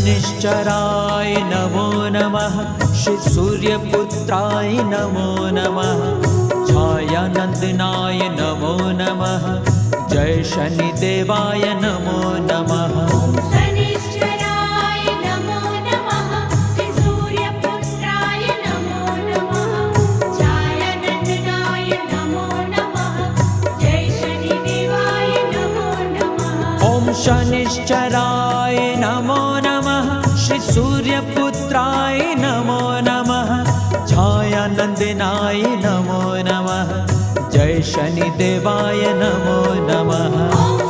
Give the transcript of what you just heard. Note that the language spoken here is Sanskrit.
शनिश्चराय नमो नमः। श्री सूर्यपुत्राय नमो नमः। छायानंदनाय नमो नमः। जय शनिदेवाय नमो नमः। शनिश्चराय नमो नमः। श्री सूर्यपुत्राय नमो नमः। छायानंदनाय नमो नमः। जय शनिदेवाय नमो नमः। ओम शनिश्चराय नमो नमः। श्री सूर्यपुत्राय नमो नमः। छायानंदनाय नमो नमः। जय शनिदेवाय नमो नमः।